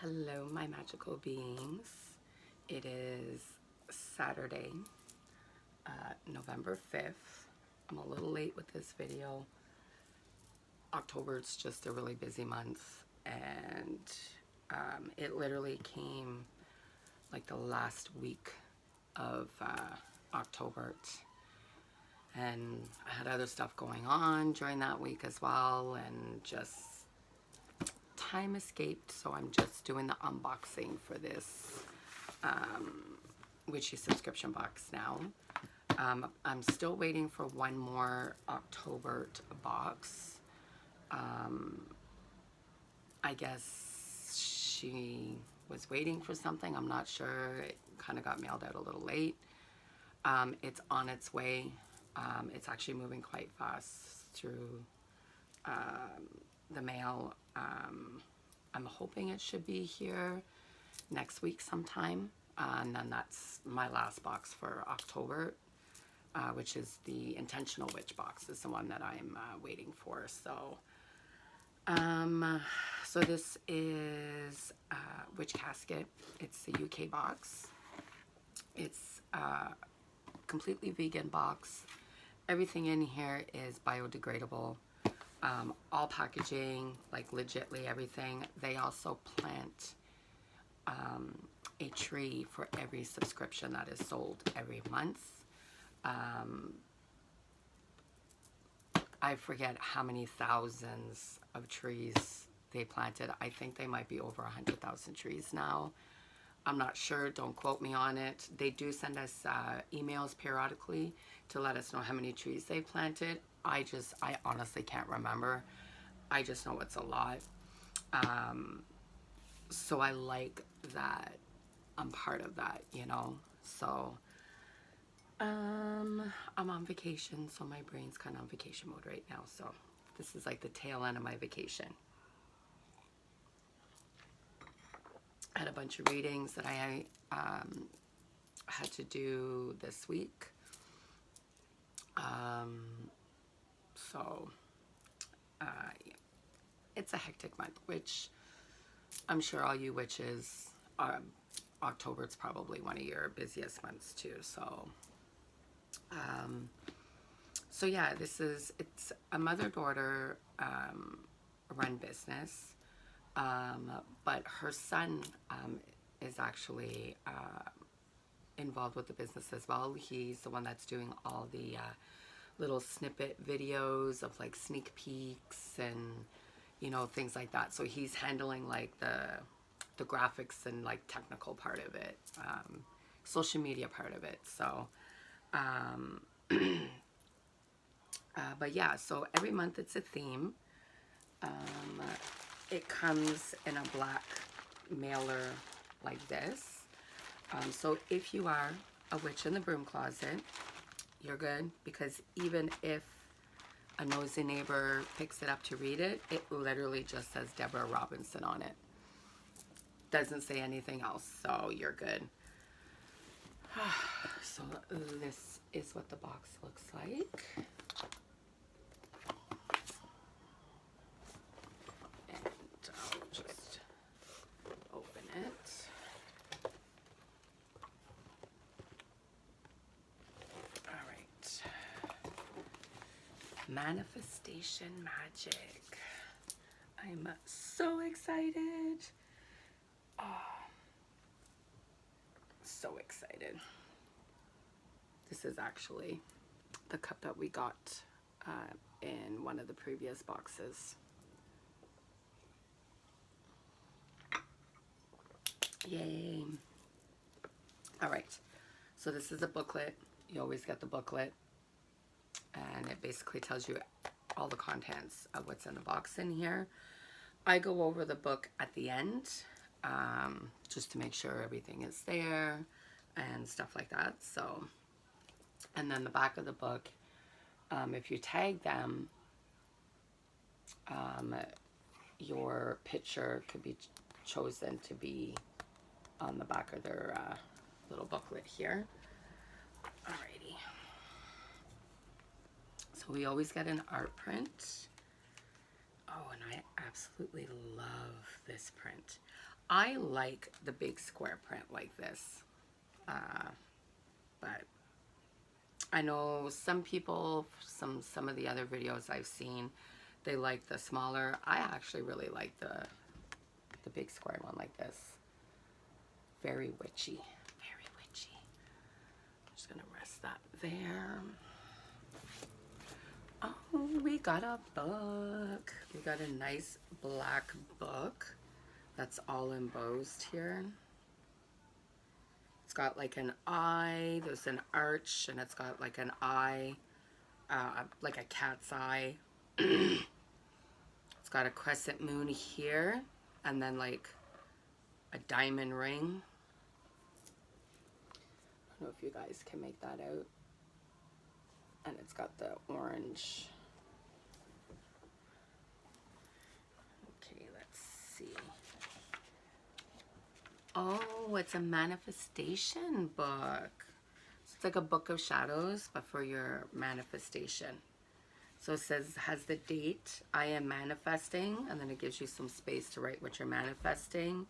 Hello, my magical beings. It is Saturday, November 5th. I'm a little late with this video. October is just a really busy month, and it literally came like the last week of October. And I had other stuff going on during that week as well, and just time escaped, so I'm just doing the unboxing for this witchy subscription box now. I'm still waiting for one more October box. I guess she was waiting for something. I'm not sure. It kind of got mailed out a little late. It's on its way. It's actually moving quite fast through the mail. I'm hoping it should be here next week sometime. And then that's my last box for October, which is the Intentional Witch box, is the one that I'm waiting for. So, so this is Witch Casket. It's the UK box. It's a completely vegan box. Everything in here is biodegradable. All packaging, like legitly everything. They also plant a tree for every subscription that is sold every month. I forget how many thousands of trees they planted. I think they might be over 100,000 trees now. I'm not sure, don't quote me on it. They do send us emails periodically to let us know how many trees they planted. I honestly can't remember. I just know it's a lot. So I like that I'm part of that, you know. So I'm on vacation, so my brain's kind of on vacation mode right now. So this is like the tail end of my vacation. I had a bunch of readings that I had to do this week. So yeah. It's a hectic month, which I'm sure all you witches, October is probably one of your busiest months too. So, so yeah, it's a mother-daughter run business, but her son is actually involved with the business as well. He's the one that's doing all the little snippet videos of like sneak peeks and, you know, things like that. So he's handling like the graphics and like technical part of it, social media part of it. So, but yeah, so every month it's a theme. It comes in a black mailer like this. So if you are a witch in the broom closet, you're good, because even if a nosy neighbor picks it up to read it, it literally just says Deborah Robinson on it. Doesn't say anything else, so you're good. So this is what the box looks like. And I'll just open it. All right. Manifestation Magic. I'm so excited. Oh, so excited. This is actually the cup that we got in one of the previous boxes. Yay. All right. So this is a booklet. You always get the booklet. And it basically tells you all the contents of what's in the box in here. I go over the book at the end, just to make sure everything is there and stuff like that. So, and then the back of the book, if you tag them, your picture could be chosen to be on the back of their little booklet here. Alrighty. So we always get an art print. Oh, and I absolutely love this print. I like the big square print like this, but I know some people, some of the other videos I've seen, they like the smaller. I actually really like the big square one like this. Very witchy, very witchy. I'm just gonna rest that there. Oh, we got a book. We got a nice black book that's all embossed here. It's got like an eye, there's an arch, and it's got like an eye, like a cat's eye. It's got a crescent moon here, and then like a diamond ring. I don't know if you guys can make that out. And it's got the orange. Okay, let's see. Oh, it's a manifestation book. It's like a book of shadows, but for your manifestation. So it says, has the date, I am manifesting, and then it gives you some space to write what you're manifesting.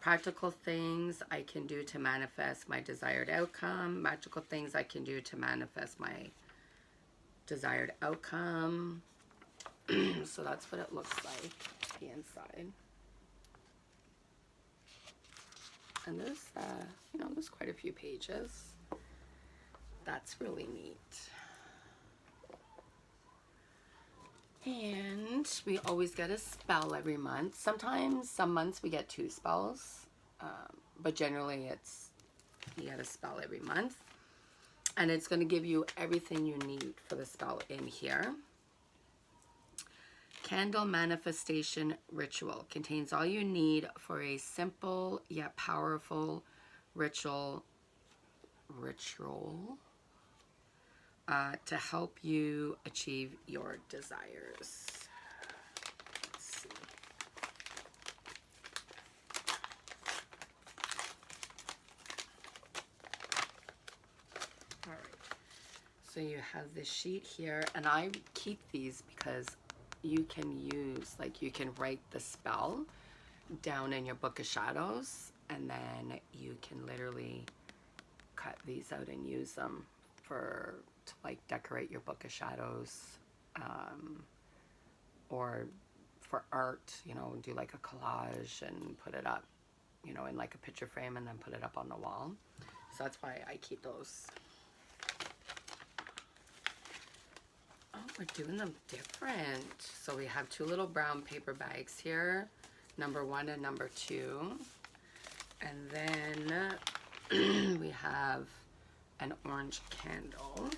Practical things I can do to manifest my desired outcome. Magical things I can do to manifest my desired outcome. So that's what it looks like, the inside. And there's, you know, there's quite a few pages. That's really neat. And we always get a spell every month. Sometimes, some months we get 2 spells, but generally it's, you get a spell every month. And it's going to give you everything you need for the spell in here. Candle Manifestation Ritual contains all you need for a simple yet powerful ritual to help you achieve your desires. Let's see. All right. So you have this sheet here, and I keep these because you can use, like, you can write the spell down in your book of shadows, and then you can literally cut these out and use them to like decorate your book of shadows, or for art, you know, do like a collage and put it up, you know, in like a picture frame, and then put it up on the wall. So that's why I keep those. Oh, we're doing them different. So we have 2 little brown paper bags here, number 1 and number 2. And then we have an orange candle.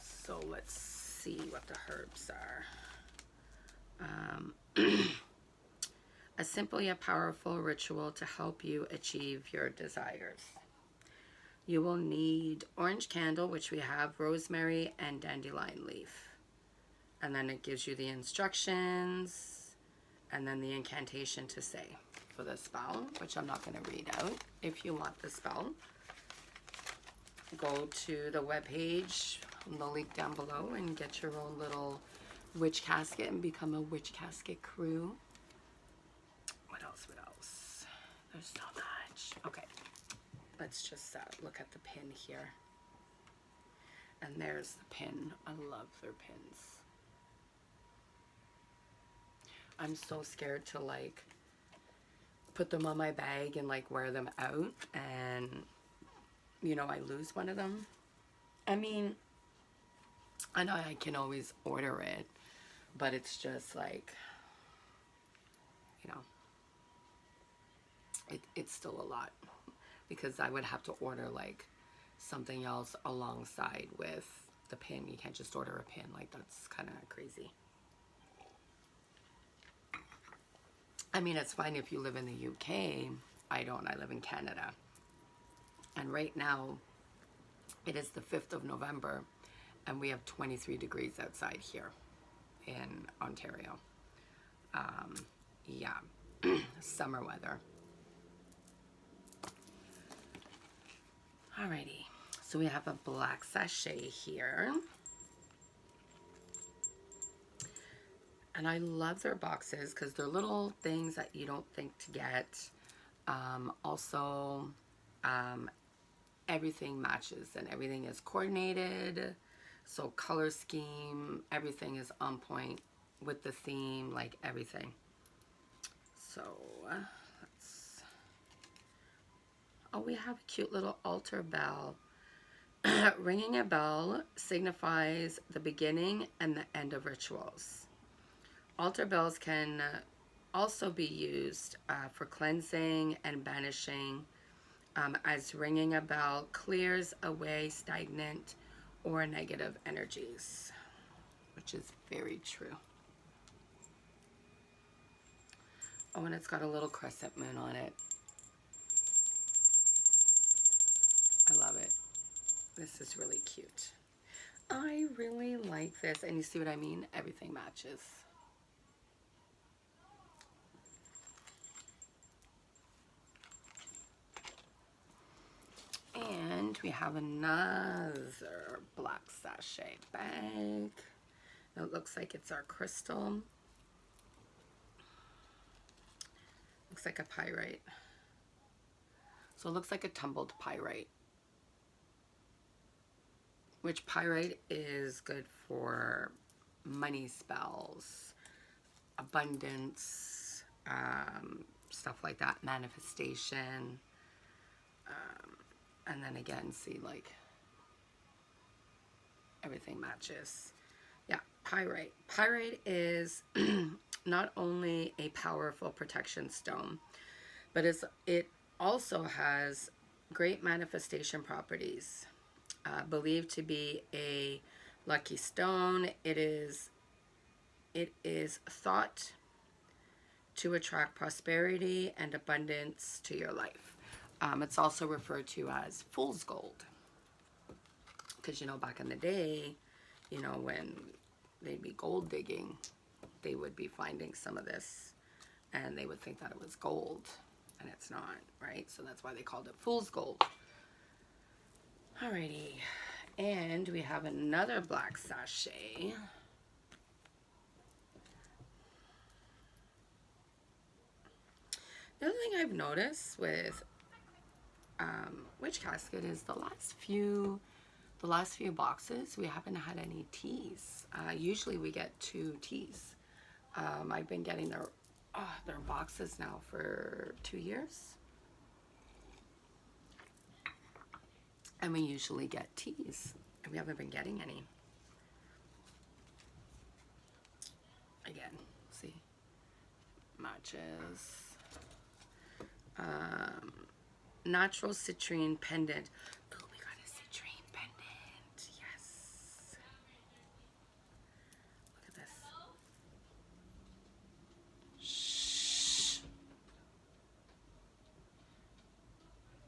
So let's see what the herbs are. A simple yet powerful ritual to help you achieve your desires. You will need orange candle, which we have, rosemary, and dandelion leaf. And then it gives you the instructions and then the incantation to say for the spell, which I'm not going to read out. If you want the spell, go to the webpage on the link down below and get your own little witch casket and become a witch casket crew. What else? What else? There's so much. Okay. Let's just look at the pin here. And there's the pin. I love their pins. I'm so scared to like put them on my bag and like wear them out and, you know, I lose one of them. I mean, I know I can always order it, but it's just like, you know, it's still a lot. Because I would have to order like something else alongside with the pin. You can't just order a pin. Like, that's kind of crazy. I mean, it's fine if you live in the UK. I don't. I live in Canada. And right now, it is the 5th of November, and we have 23 degrees outside here in Ontario. Yeah, summer weather. Alrighty, so we have a black sachet here. And I love their boxes because they're little things that you don't think to get. Also, everything matches and everything is coordinated. So color scheme, everything is on point with the theme, like everything. So, let's, oh, we have a cute little altar bell. Ringing a bell signifies the beginning and the end of rituals. Altar bells can also be used for cleansing and banishing, as ringing a bell clears away stagnant or negative energies, which is very true. Oh, and it's got a little crescent moon on it. I love it. This is really cute. I really like this. And you see what I mean? Everything matches. And we have another black sachet bag. It looks like it's our crystal. Looks like a pyrite. So it looks like a tumbled pyrite. Which pyrite is good for money spells, abundance, stuff like that, manifestation. And then again, see, like, everything matches. Yeah, pyrite. Pyrite is not only a powerful protection stone, but it also has great manifestation properties. Believed to be a lucky stone, it is thought to attract prosperity and abundance to your life. It's also referred to as fool's gold. Because, you know, back in the day, you know, when they'd be gold digging, they would be finding some of this and they would think that it was gold, and it's not, right? So that's why they called it fool's gold. Alrighty, and we have another black sachet. The other thing I've noticed with Witch Casket is the last few boxes we haven't had any teas. Usually we get 2 teas. I've been getting their boxes now for 2 years, and we usually get teas, and we haven't been getting any. Again, see, matches. Natural citrine pendant. Oh, we got a citrine pendant. Yes. Look at this. Shh.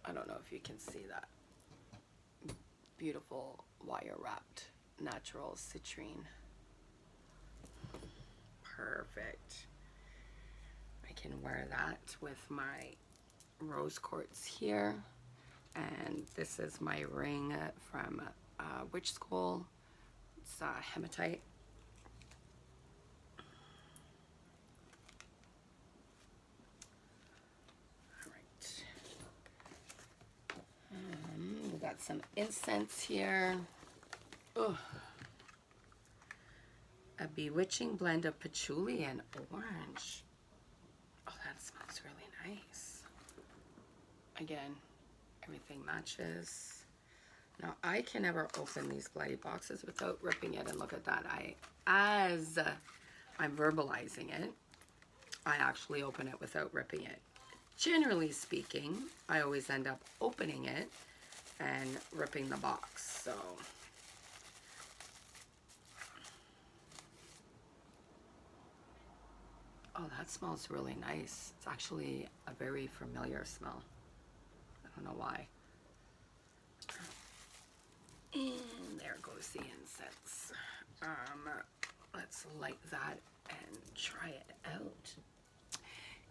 I don't know if you can see that. Beautiful wire wrapped natural citrine. Perfect. I can wear that with my rose quartz here, and this is my ring from Witch School. It's hematite. All right. We got some incense here. Ugh. A bewitching blend of patchouli and orange. Oh, that smells really nice. Again, everything matches. Now, I can never open these bloody boxes without ripping it, and look at that. As I'm verbalizing it, I actually open it without ripping it. Generally speaking, I always end up opening it and ripping the box. So, oh, that smells really nice. It's actually a very familiar smell. I don't know why. And there goes the incense. Let's light that and try it out.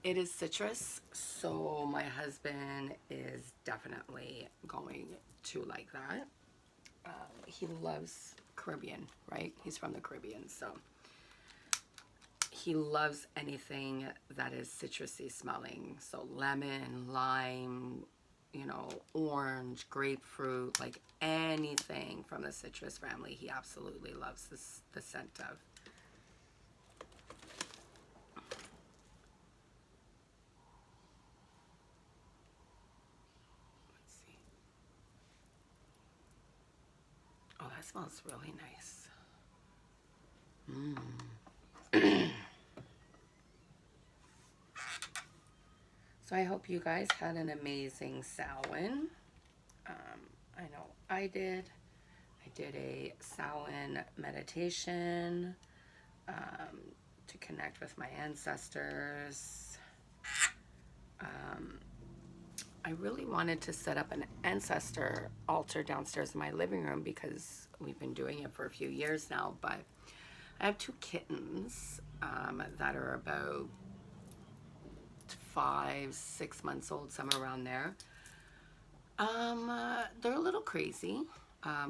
It is citrus, so my husband is definitely going to like that. He loves Caribbean, right? He's from the Caribbean, so he loves anything that is citrusy smelling. So lemon, lime, you know, orange, grapefruit, like anything from the citrus family, he absolutely loves the scent of. Let's see. Oh, that smells really nice. So I hope you guys had an amazing Samhain. I know I did. I did a Samhain meditation to connect with my ancestors. I really wanted to set up an ancestor altar downstairs in my living room because we've been doing it for a few years now, but I have two kittens that are about 5, 6 months old, somewhere around there. They're a little crazy.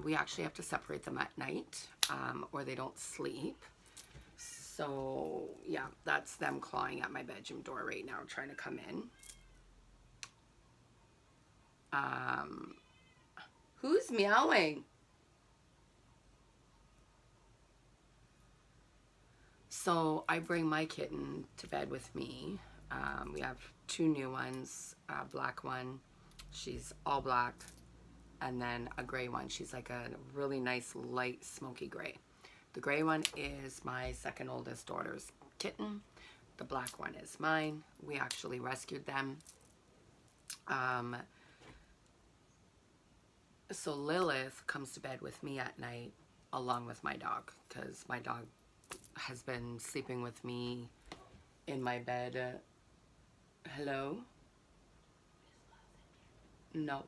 We actually have to separate them at night or they don't sleep. So yeah, that's them clawing at my bedroom door right now, trying to come in. Who's meowing? So I bring my kitten to bed with me. We have two new ones, a black one, she's all black, and then a gray one. She's like a really nice light smoky gray. The gray one is my second oldest daughter's kitten. The black one is mine. We actually rescued them. So Lilith comes to bed with me at night along with my dog, because my dog has been sleeping with me in my bed. Hello? No.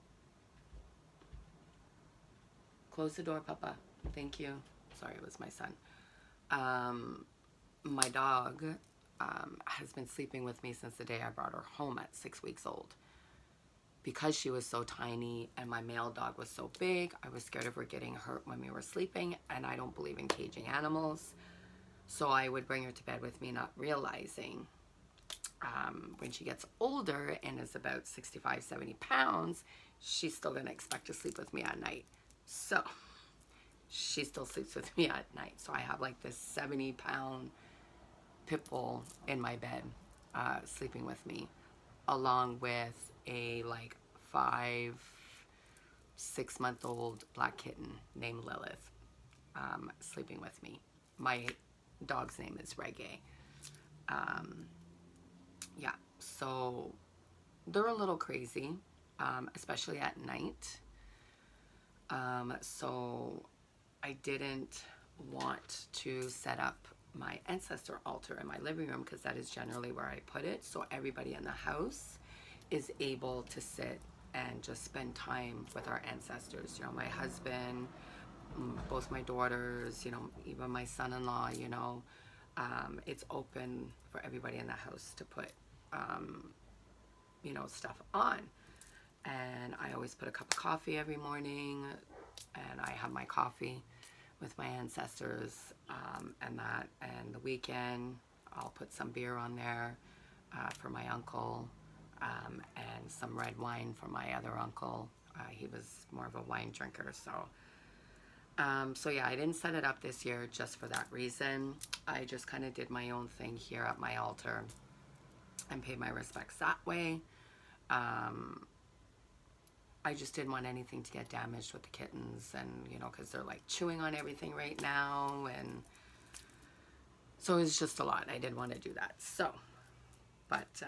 Close the door, Papa. Thank you. Sorry, it was my son. My dog has been sleeping with me since the day I brought her home at 6 weeks old. Because she was so tiny and my male dog was so big, I was scared of her getting hurt when we were sleeping, and I don't believe in caging animals. So I would bring her to bed with me, not realizing when she gets older and is about 65, 70 pounds, she's still going to expect to sleep with me at night. So she still sleeps with me at night. So I have like this 70-pound pit bull in my bed sleeping with me, along with a like 5, 6-month-old black kitten named Lilith sleeping with me. My dog's name is Reggae. Yeah, so they're a little crazy, especially at night. So I didn't want to set up my ancestor altar in my living room, because that is generally where I put it, so everybody in the house is able to sit and just spend time with our ancestors. You know, my husband, both my daughters, you know, even my son-in-law, you know, it's open for everybody in the house to put, you know, stuff on. And I always put a cup of coffee every morning, and I have my coffee with my ancestors, and the weekend I'll put some beer on there for my uncle, and some red wine for my other uncle. He was more of a wine drinker, so so yeah, I didn't set it up this year just for that reason. I just kind of did my own thing here at my altar and paid my respects that way. I just didn't want anything to get damaged with the kittens, and you know, because they're like chewing on everything right now, and so it's just a lot. I didn't want to do that. So, but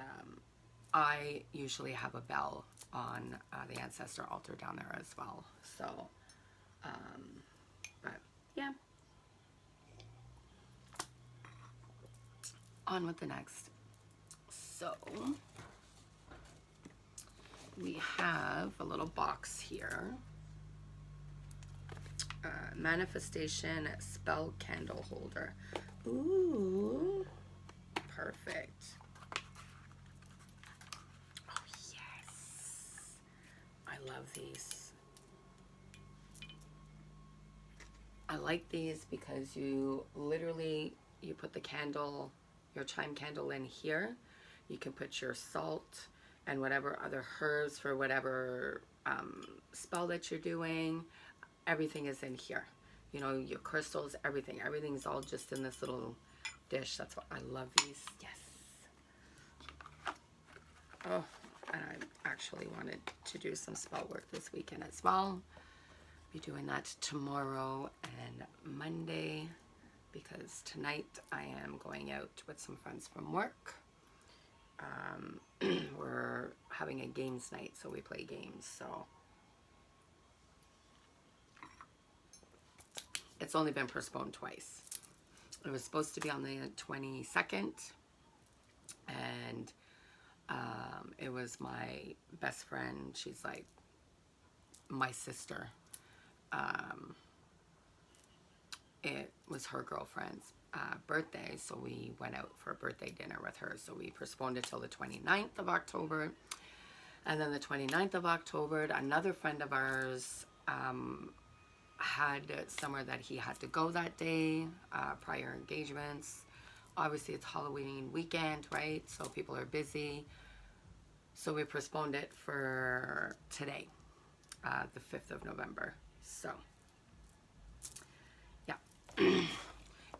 I usually have a bell on the ancestor altar down there as well. So, but yeah. On with the next. So we have a little box here. Manifestation spell candle holder. Ooh, perfect. Oh yes, I love these. I like these because you literally, you put the candle your chime candle in here. You can put your salt and whatever other herbs for whatever spell that you're doing. Everything is in here. You know, your crystals, everything. Everything's all just in this little dish. That's what I love these. Yes. Oh, and I actually wanted to do some spell work this weekend as well. Be doing that tomorrow and Monday, because tonight I am going out with some friends from work. We're having a games night, so we play games. So it's only been postponed twice. It was supposed to be on the 22nd, and it was my best friend. She's like my sister. It was her girlfriend's birthday, so we went out for a birthday dinner with her. So we postponed it till the 29th of October. And then the 29th of October, another friend of ours had somewhere that he had to go that day, prior engagements. Obviously, it's Halloween weekend, right? So people are busy. So we postponed it for today, the 5th of November. So, yeah.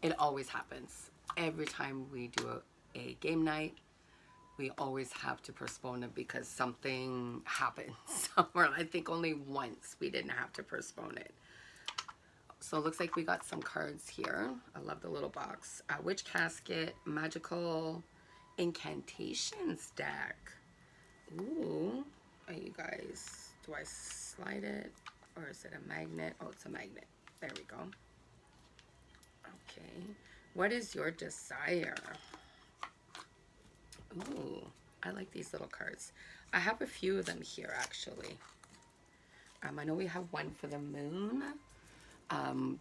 It always happens. Every time we do a game night, we always have to postpone it because something happened somewhere. I think only once we didn't have to postpone it. So it looks like we got some cards here. I love the little box. Witch Casket, Magical Incantations deck. Ooh. Are you guys, do I slide it? Or is it a magnet? Oh, it's a magnet. There we go. Okay. What is your desire? Ooh, I like these little cards. I have a few of them here, actually. I know we have one for the moon.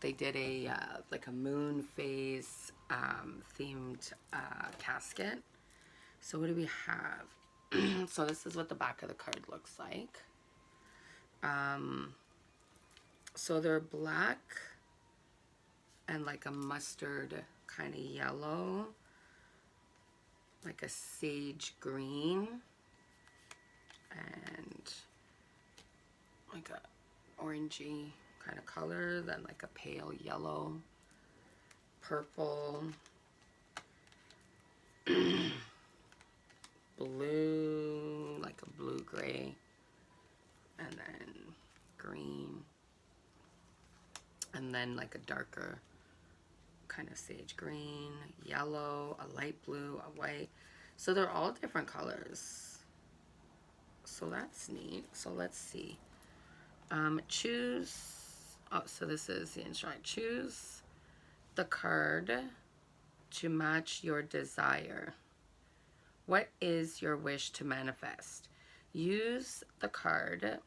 They did a like a moon phase themed casket. So what do we have? So this is what the back of the card looks like. So they're black and like a mustard kind of yellow, like a sage green, and like a orangey kind of color, then like a pale yellow, purple, blue, like a blue-gray, and then green, and then like a darker kind of sage green, yellow, a light blue, a white. So they're all different colors. So that's neat. So let's see. Choose, oh, so this is the instruction. Choose the card to match your desire. What is your wish to manifest? Use the card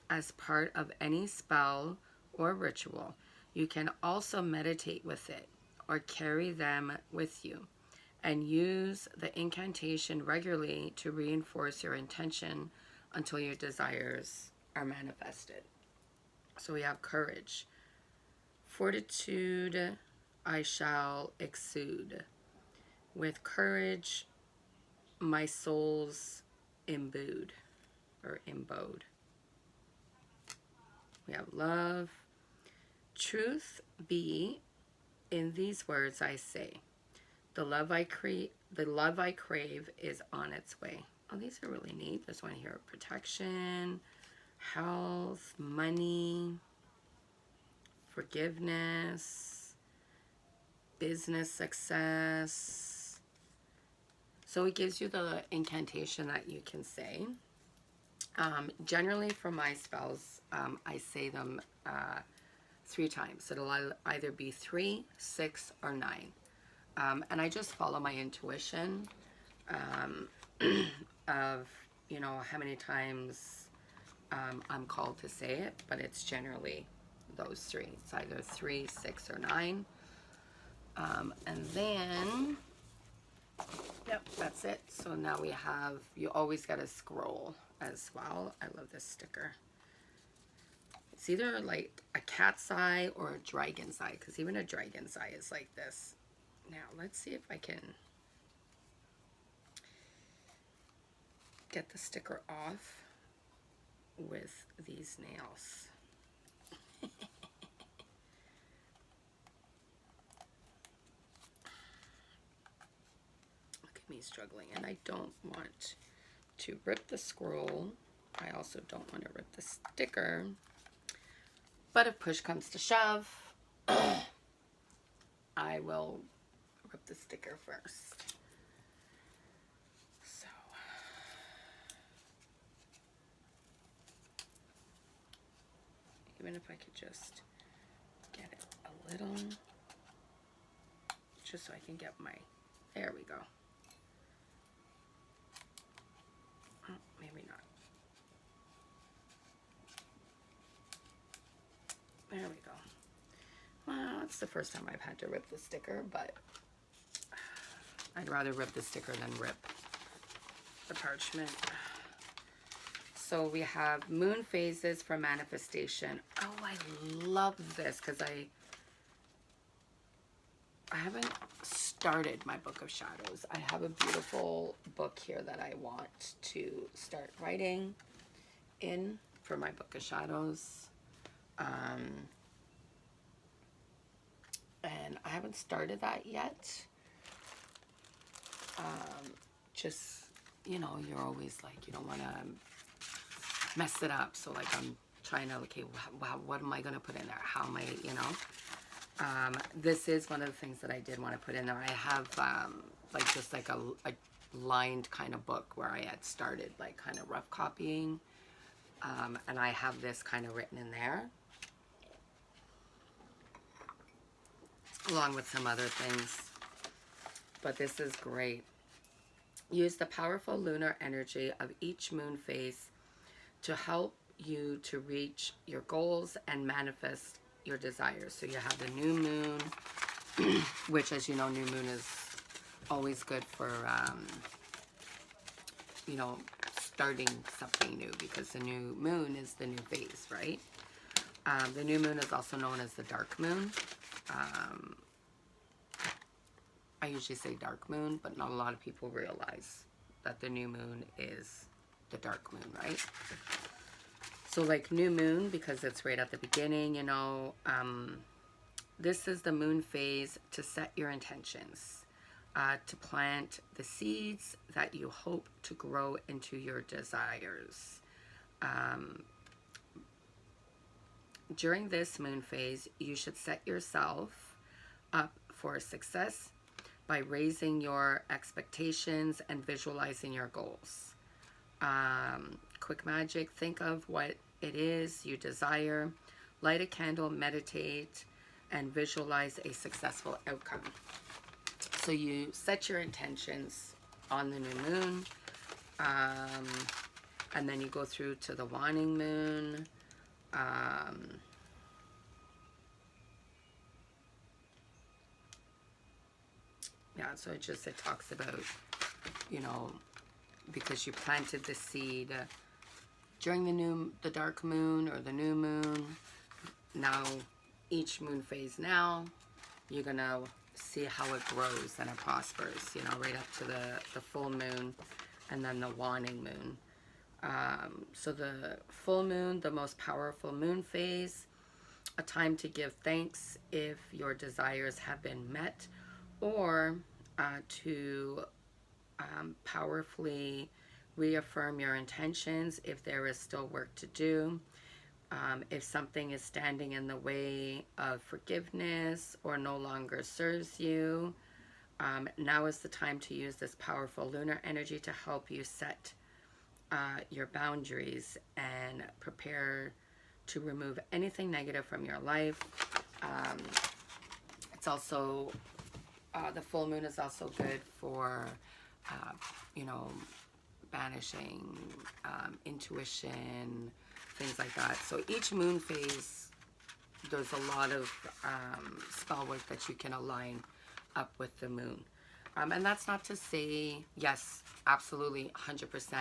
as part of any spell or ritual. You can also meditate with it or carry them with you, and use the incantation regularly to reinforce your intention until your desires are manifested. So we have courage. Fortitude I shall exude. With courage my soul's imbued or imbode. We have love. Truth be in these words I say. The love I crave is on its way. Oh, these are really neat. There's one here: protection, health, money, forgiveness, business success. So it gives you the incantation that you can say. Generally for my spells, I say them 3 times. It'll either be 3, 6, or 9. And I just follow my intuition of, you know, how many times I'm called to say it, but it's generally those 3. It's either 3, 6, or 9. And then, yep, that's it. So now we have, you always got to scroll as well. I love this sticker. It's either like a cat's eye or a dragon's eye, because even a dragon's eye is like this. Now, let's see if I can get the sticker off with these nails. Look at me struggling, and I don't want to rip the scroll. I also don't want to rip the sticker. But if push comes to shove, I will rip the sticker first. So, even if I could just get it a little, just so I can get my, there we go. Oh, maybe not. There we go. Well, it's the first time I've had to rip the sticker, but I'd rather rip the sticker than rip the parchment. So we have moon phases for manifestation. Oh, I love this because I haven't started my Book of Shadows. I have a beautiful book here that I want to start writing in for my Book of Shadows. And I haven't started that yet. Just, you know, you're always like, you don't want to mess it up. So like I'm trying to, okay, what am I going to put in there? How am I, you know? This is one of the things that I did want to put in there. I have like just like a lined kind of book where I had started like kind of rough copying. And I have this kind of written in there, along with some other things. But this is great. Use the powerful lunar energy of each moon phase to help you to reach your goals and manifest your desires. So you have the new moon, which, as you know, new moon is always good for, you know, starting something new, because the new moon is the new phase, right? The new moon is also known as the dark moon. I usually say dark moon, but not a lot of people realize that the new moon is the dark moon, right? So like new moon, because it's right at the beginning, you know, this is the moon phase to set your intentions, to plant the seeds that you hope to grow into your desires. During this moon phase, you should set yourself up for success by raising your expectations and visualizing your goals. Quick magic, think of what it is you desire, light a candle, meditate, and visualize a successful outcome. So you set your intentions on the new moon, and then you go through to the waning moon. Yeah, so it talks about, you know, because you planted the seed during the dark moon or the new moon. Now, each moon phase now, you're going to see how it grows and it prospers, you know, right up to the full moon and then the waning moon. So the full moon, the most powerful moon phase, a time to give thanks if your desires have been met, or to powerfully reaffirm your intentions if there is still work to do. If something is standing in the way of forgiveness or no longer serves you, now is the time to use this powerful lunar energy to help you set your boundaries and prepare to remove anything negative from your life. It's also, the full moon is also good for, you know, banishing intuition, things like that. So each moon phase, there's a lot of spell work that you can align up with the moon. And that's not to say, yes, absolutely, 100%,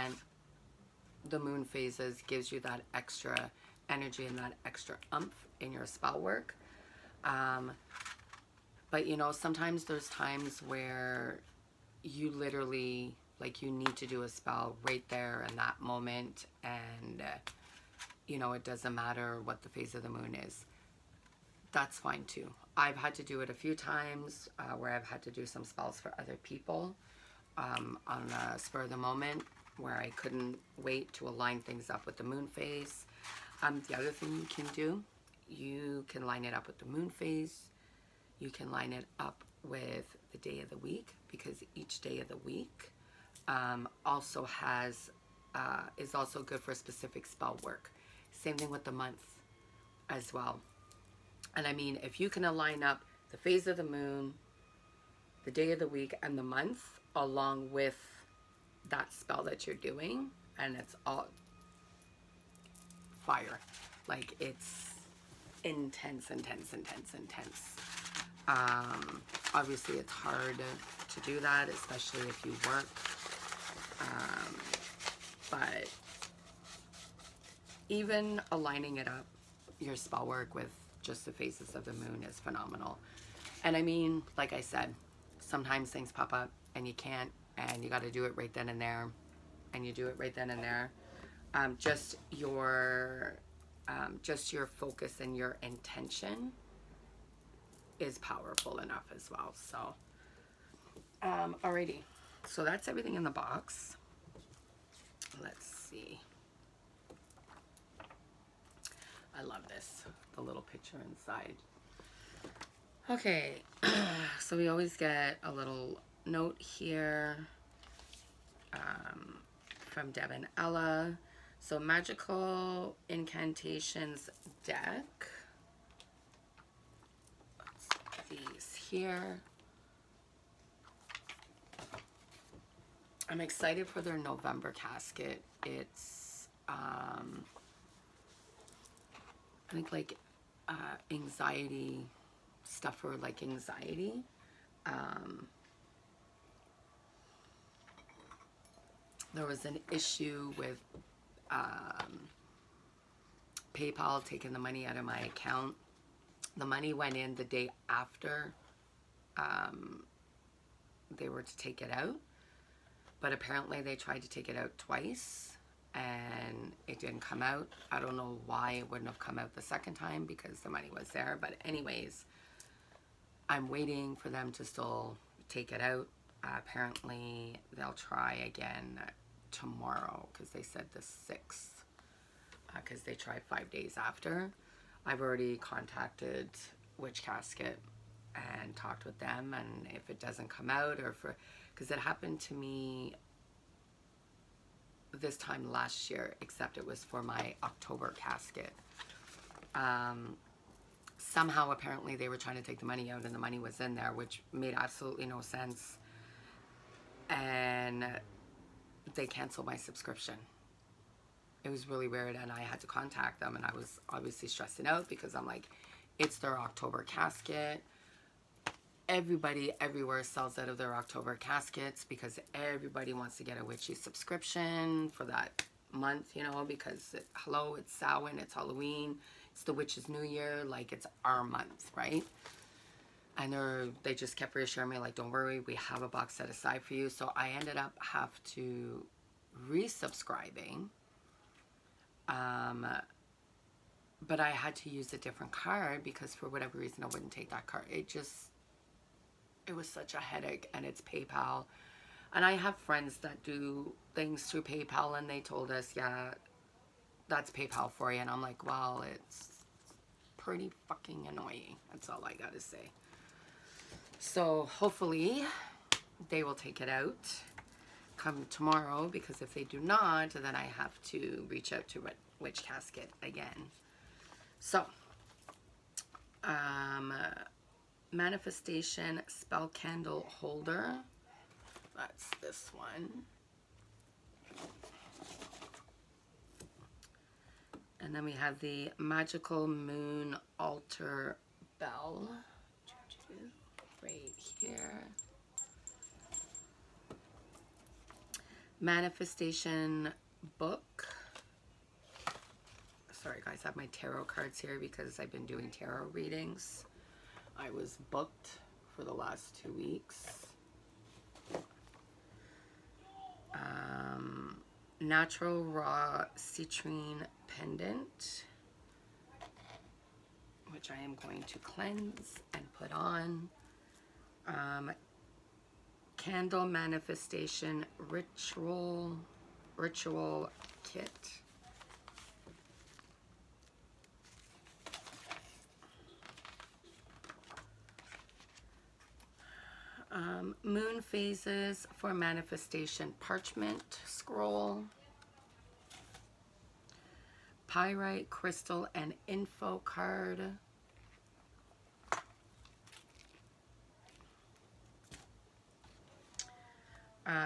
the moon phases gives you that extra energy and that extra oomph in your spell work. But you know, sometimes there's times where you literally, like, you need to do a spell right there in that moment, and you know, it doesn't matter what the phase of the moon is. That's fine too. I've had to do it a few times where I've had to do some spells for other people on a spur of the moment where I couldn't wait to align things up with the moon phase. The other thing you can do, you can line it up with the moon phase. You can line it up with the day of the week, because each day of the week also has is also good for specific spell work. Same thing with the month as well. And I mean, if you can align up the phase of the moon, the day of the week, and the month along with that spell that you're doing, and it's all fire. Like, it's intense, intense, intense, intense. Obviously, it's hard to do that, especially if you work. But even aligning it up, your spell work with just the phases of the moon is phenomenal. And I mean, like I said, sometimes things pop up and you can't, and you got to do it right then and there, and you do it right then and there. Just your focus and your intention is powerful enough as well. So, alrighty. So that's everything in the box. Let's see. I love this, the little picture inside. Okay, so we always get a little note here from Deb and Ella. So Magical Incantations deck. Let's put these here. I'm excited for their November casket. It's I think like anxiety stuff for like anxiety. There was an issue with PayPal taking the money out of my account. The money went in the day after they were to take it out, but apparently they tried to take it out twice and it didn't come out. I don't know why it wouldn't have come out the second time, because the money was there. But anyways, I'm waiting for them to still take it out. Apparently they'll try again tomorrow, because they said the 6th, because they tried 5 days after. I've already contacted Witch Casket and talked with them, and if it doesn't come out, or for, because it happened to me this time last year, except it was for my October casket. Somehow apparently they were trying to take the money out and the money was in there, which made absolutely no sense, and they canceled my subscription. It was really weird, and I had to contact them, and I was obviously stressing out because I'm like, it's their October casket. Everybody everywhere sells out of their October caskets because everybody wants to get a witchy subscription for that month, you know, because hello, it's Samhain, it's Halloween, it's the witch's new year, like it's our month, right? And they just kept reassuring me, like, don't worry, we have a box set aside for you. So I ended up have to resubscribing, but I had to use a different card because for whatever reason I wouldn't take that card. It was such a headache, and it's PayPal. And I have friends that do things through PayPal, and they told us, yeah, that's PayPal for you. And I'm like, well, it's pretty fucking annoying. That's all I gotta say. So hopefully they will take it out come tomorrow, because if they do not, then I have to reach out to Witch Casket again. So, Manifestation Spell Candle Holder. That's this one. And then we have the Magical Moon Altar Bell. Right here. Manifestation Book. Sorry guys, I have my tarot cards here because I've been doing tarot readings. I was booked for the last 2 weeks. Natural raw citrine pendant, which I am going to cleanse and put on. Candle manifestation ritual kit. Moon phases for manifestation parchment scroll. Pyrite crystal and info card.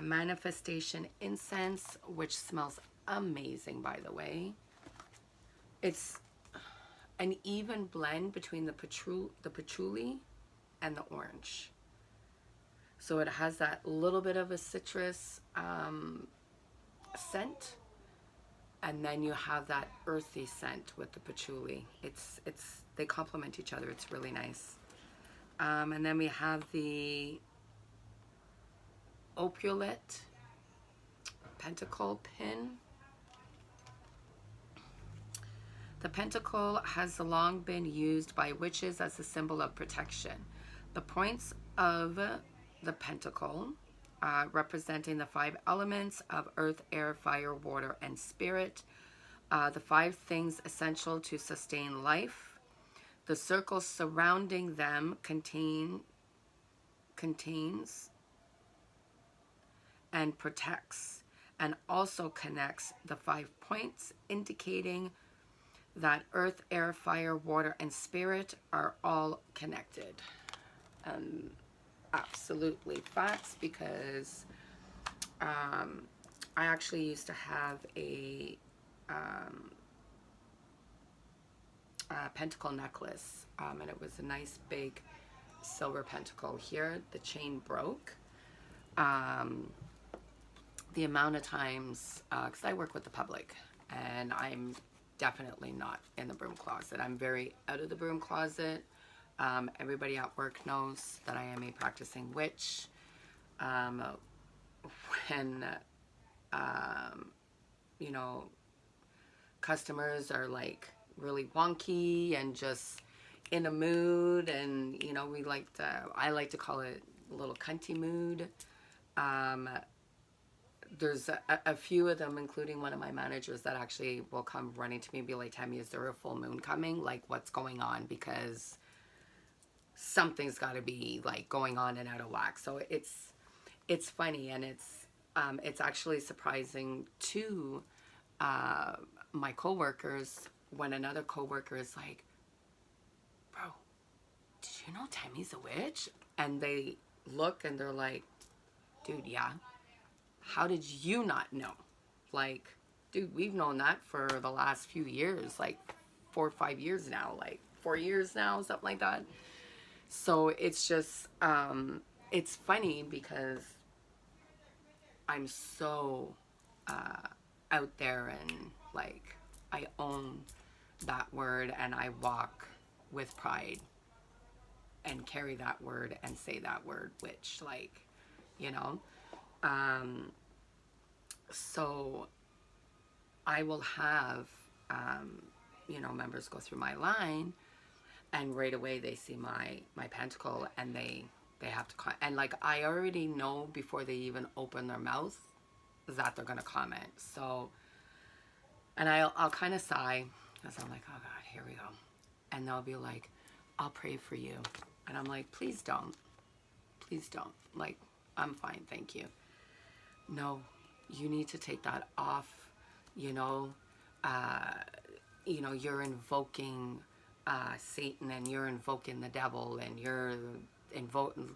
Manifestation incense, which smells amazing, by the way. It's an even blend between the patchouli and the orange. So it has that little bit of a citrus scent, and then you have that earthy scent with the patchouli. They complement each other. It's really nice. And then we have the opulent pentacle pin. The pentacle has long been used by witches as a symbol of protection. The points of the pentacle, representing the 5 elements of earth, air, fire, water, and spirit, the 5 things essential to sustain life. The circle surrounding them contains and protects, and also connects the 5 points, indicating that earth, air, fire, water, and spirit are all connected. Absolutely facts, because I actually used to have a pentacle necklace, and it was a nice big silver pentacle. Here the chain broke. The amount of times, because I work with the public, and I'm definitely not in the broom closet. I'm very out of the broom closet. Everybody at work knows that I am a practicing witch. When you know, customers are like really wonky and just in a mood, and you know, I like to call it a little cunty mood. There's a few of them, including one of my managers, that actually will come running to me and be like, Tammy, is there a full moon coming? Like, what's going on? Because something's got to be like going on and out of whack. So it's funny, and it's actually surprising to my coworkers when another coworker is like, bro, did you know Tammy's a witch? And they look and they're like, dude, yeah. How did you not know? Like, dude, we've known that for the last few years, like 4 or 5 years now, like 4 years now, something like that. So it's just, it's funny because I'm so out there, and like I own that word, and I walk with pride and carry that word and say that word, which, like, you know. So I will have, you know, members go through my line, and right away they see my pentacle, and they have to and like I already know before they even open their mouth that they're gonna comment. So, and I'll kind of sigh, because I'm like, oh God, here we go. And they'll be like, I'll pray for you. And I'm like, please don't. Please don't. Like, I'm fine, thank you. No, you need to take that off. You know, you're invoking Satan, and you're invoking the devil, and you're invoking,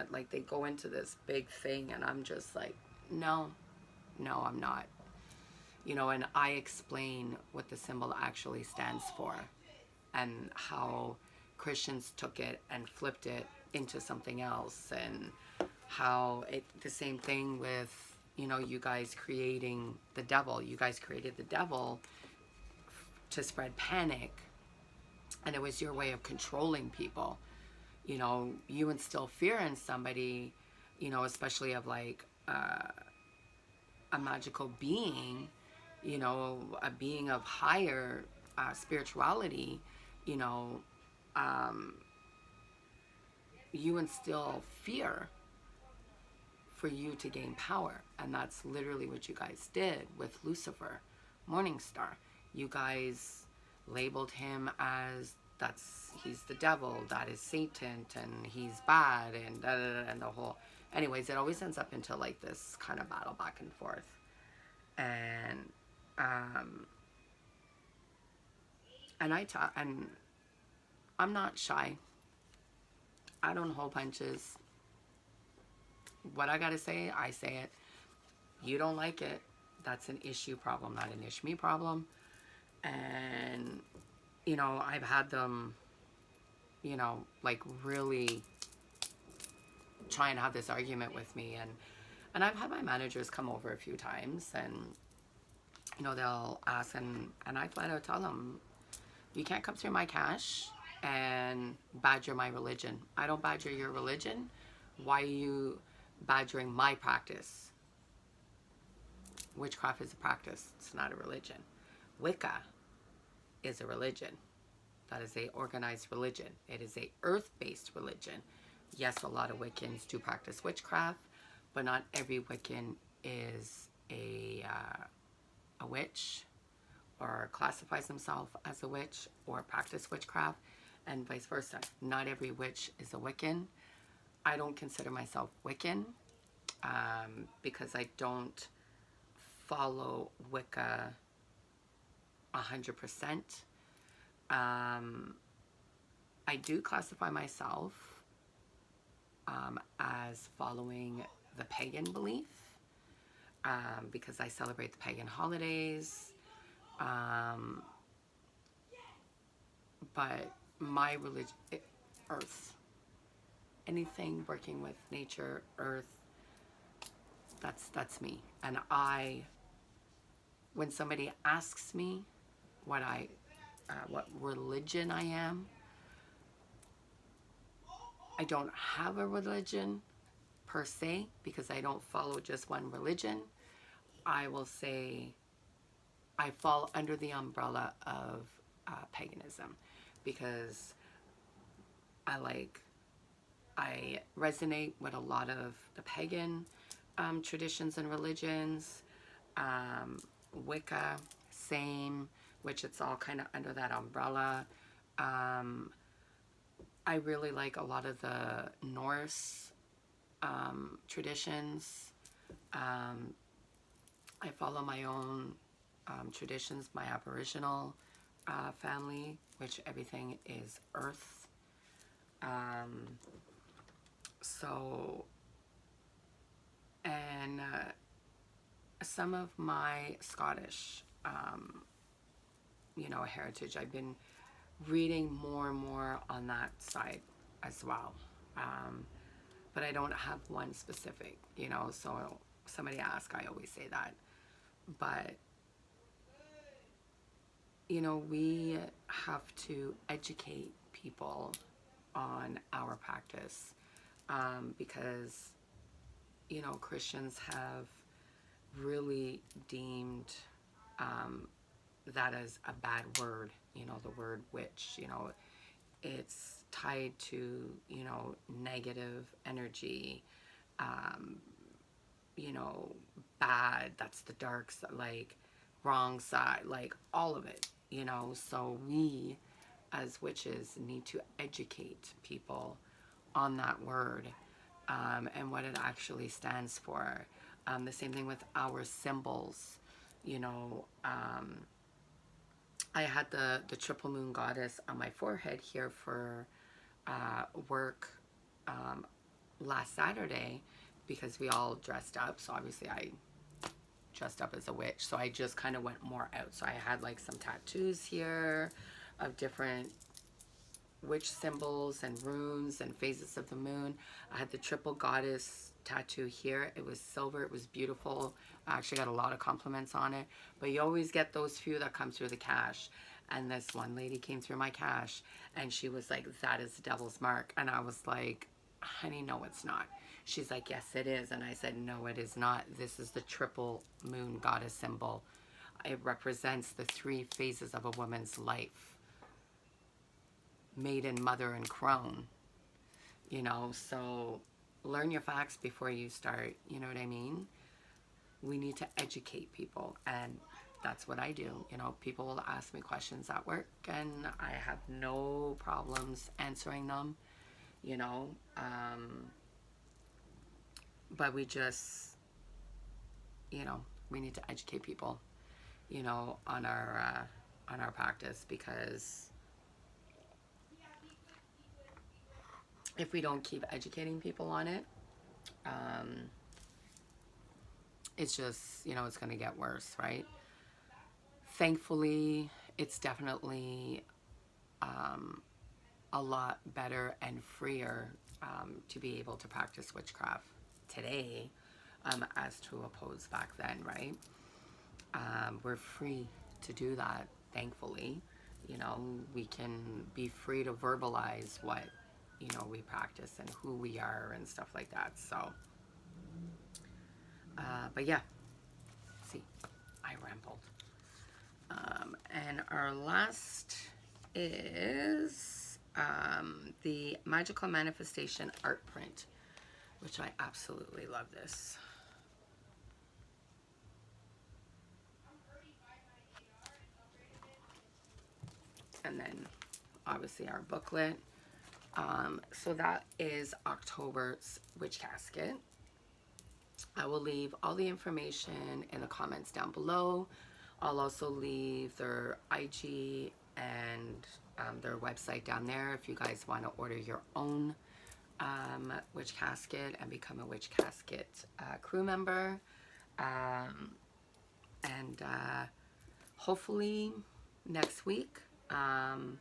like they go into this big thing, and I'm just like, no, I'm not. You know, and I explain what the symbol actually stands for, and how Christians took it and flipped it into something else, and how the same thing with, you know, you guys creating the devil. You guys created the devil to spread panic, and it was your way of controlling people. you instill fear in somebody, especially of like a magical being, a being of higher spirituality, you know, um, you instill fear for you to gain power. And that's literally what you guys did with Lucifer, Morningstar. You guys labeled him as he's the devil, that is Satan, and he's bad, and da, da, da, and the whole. Anyways, it always ends up into like this kind of battle back and forth. And and and I'm not shy. I don't hold punches. What I gotta say, I say it. You don't like it, that's an issue problem, not an ish me problem. And I've had them, like really try and have this argument with me, and I've had my managers come over a few times, and they'll ask, and I flat out tell them, you can't come through my cash and badger my religion. I don't badger your religion. Why are you badgering my practice? Witchcraft is a practice, it's not a religion. Wicca is a religion. That is a organized religion. It is a earth-based religion. Yes, a lot of Wiccans do practice witchcraft, but not every Wiccan is a witch, or classifies himself as a witch, or practice witchcraft, and vice versa. Not every witch is a Wiccan. I don't consider myself Wiccan because I don't follow Wicca 100%. I do classify myself as following the pagan belief because I celebrate the pagan holidays. But my religion, earth, anything working with nature, earth, that's me. And when somebody asks me what religion I am, I don't have a religion per se because I don't follow just one religion. I will say I fall under the umbrella of paganism because I resonate with a lot of the pagan traditions and religions. Wicca, same, which it's all kind of under that umbrella. I really like a lot of the Norse traditions. I follow my own traditions, my Aboriginal family, which everything is earth. And some of my Scottish, heritage, I've been reading more and more on that side as well. But I don't have one specific, so somebody asks, I always say that. But, we have to educate people on our practice because, Christians have really deemed that as a bad word, the word witch, it's tied to, negative energy, bad, that's the dark side, like wrong side, like all of it, so we as witches need to educate people on that word and what it actually stands for. The same thing with our symbols, I had the triple moon goddess on my forehead here for work last Saturday because we all dressed up. So obviously I dressed up as a witch. So I just kind of went more out. So I had like some tattoos here of different witch symbols and runes and phases of the moon. I had the triple goddess tattoo here. It was silver. It was beautiful. I actually got a lot of compliments on it. But you always get those few that come through the cash. And this one lady came through my cash and she was like, that is the devil's mark. And I was like, honey, no, it's not. She's like, yes, it is. And I said, no, it is not. This is the triple moon goddess symbol. It represents the 3 phases of a woman's life: maiden, mother, and crone. You know, so learn your facts before you start. You know what I mean? We need to educate people, and that's what I do. You know, people will ask me questions at work and I have no problems answering them, you know. But we just, you know, we need to educate people, you know, on our practice, because if we don't keep educating people on it, it's just, you know, it's going to get worse, right? Thankfully, it's definitely a lot better and freer to be able to practice witchcraft today as to oppose back then, right? We're free to do that, thankfully. You know, we can be free to verbalize what, you know, we practice and who we are and stuff like that. So, but yeah, see, I rambled. And our last is the Magical Manifestation art print, which I absolutely love this. And then obviously our booklet. So that is October's Witch Casket. I will leave all the information in the comments down below. I'll also leave their IG and their website down there if you guys want to order your own Witch Casket and become a Witch Casket crew member. And hopefully next week I'll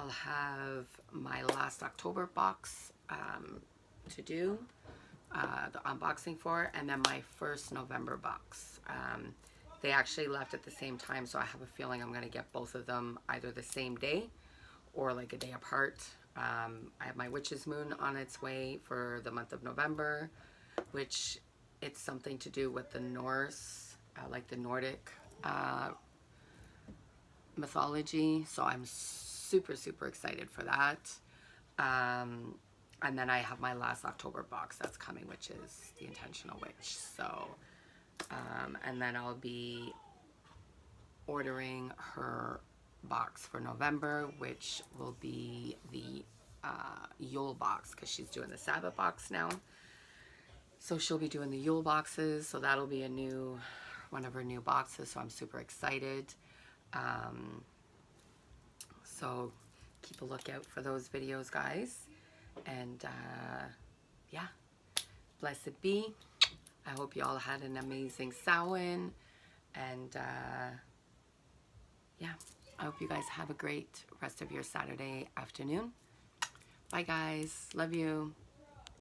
have my last October box to do the unboxing for, and then my first November box. They actually left at the same time, so I have a feeling I'm going to get both of them either the same day or like a day apart. I have my Witch's Moon on its way for the month of November, which it's something to do with the Norse, like the Nordic mythology. So I'm super, super excited for that. And then I have my last October box that's coming, which is the Intentional Witch. So, and then I'll be ordering her box for November, which will be the Yule box, because she's doing the Sabbath box now. So she'll be doing the Yule boxes. So that'll be one of her new boxes. So I'm super excited. So keep a lookout for those videos, guys. And yeah, blessed be. I hope you all had an amazing Samhain. And yeah, I hope you guys have a great rest of your Saturday afternoon. Bye, guys. Love you.